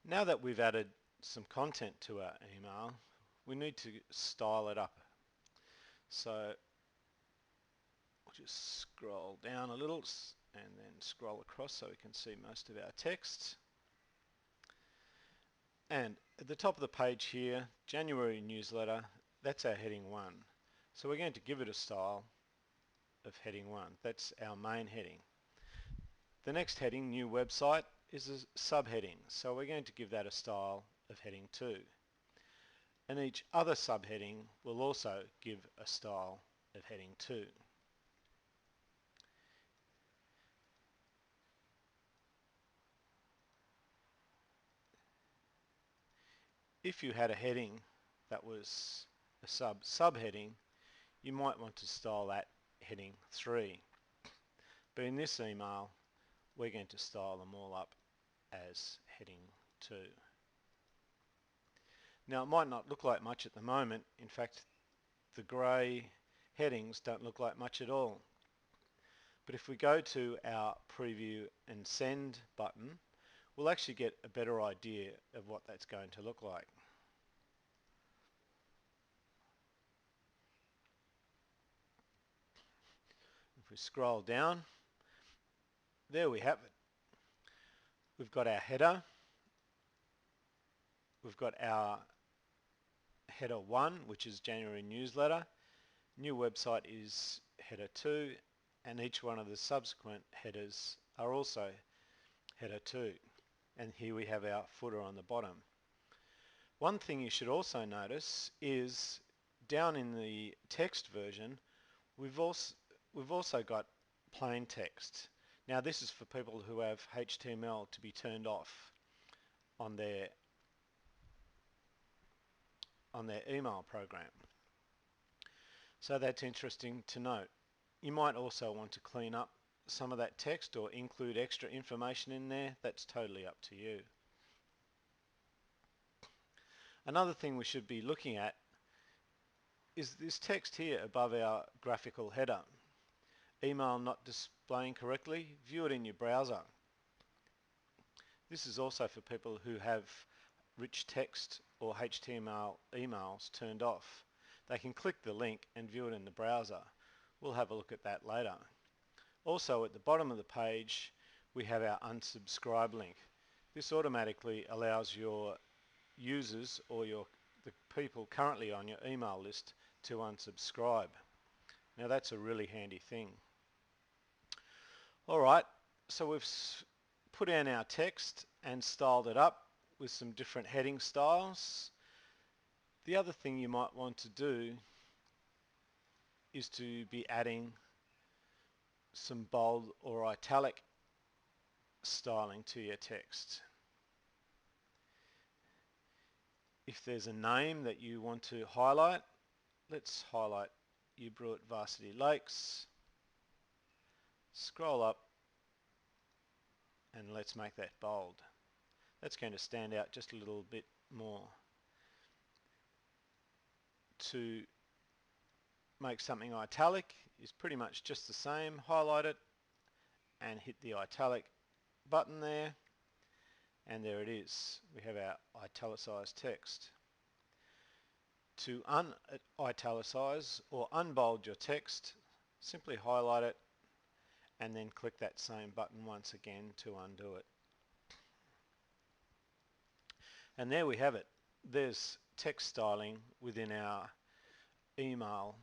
Now that we've added some content to our email, we need to style it up. So we'll just scroll down a little and then scroll across so we can see most of our text. And at the top of the page here, January newsletter, that's our heading 1. So we're going to give it a style of heading 1. That's our main heading. The next heading, new website, is a subheading. So we're going to give that a style of heading 2. And each other subheading will also give a style of heading 2. If you had a heading that was a subheading, you might want to style that heading 3. But in this email, we're going to style them all up as heading 2. Now, it might not look like much at the moment. In fact, the grey headings don't look like much at all. But if we go to our preview and send button, we'll actually get a better idea of what that's going to look like. If we scroll down, there we have it. We've got our header, we've got our header 1, which is January newsletter, new website is header 2, and each one of the subsequent headers are also header 2. And here we have our footer on the bottom. One thing you should also notice is down in the text version, we've also got plain text. Now this is for people who have HTML to be turned off on their email program. So that's interesting to note. You might also want to clean up some of that text or include extra information in there. That's totally up to you. Another thing we should be looking at is this text here above our graphical header. Email not displaying correctly, view it in your browser. This is also for people who have rich text or HTML emails turned off. They can click the link and view it in the browser. We'll have a look at that later. Also at the bottom of the page we have our unsubscribe link. This automatically allows your users or the people currently on your email list to unsubscribe. Now that's a really handy thing. Alright, so we've put in our text and styled it up with some different heading styles. The other thing you might want to do is to be adding some bold or italic styling to your text. If there's a name that you want to highlight, let's highlight Ubruit Varsity Lakes. Scroll up and let's make that bold. That's going to stand out just a little bit more. To make something italic is pretty much just the same. Highlight it and hit the italic button there, and there it is. We have our italicized text. To un-italicize or unbold your text, simply highlight it and then click that same button once again to undo it. And there we have it. There's text styling within our email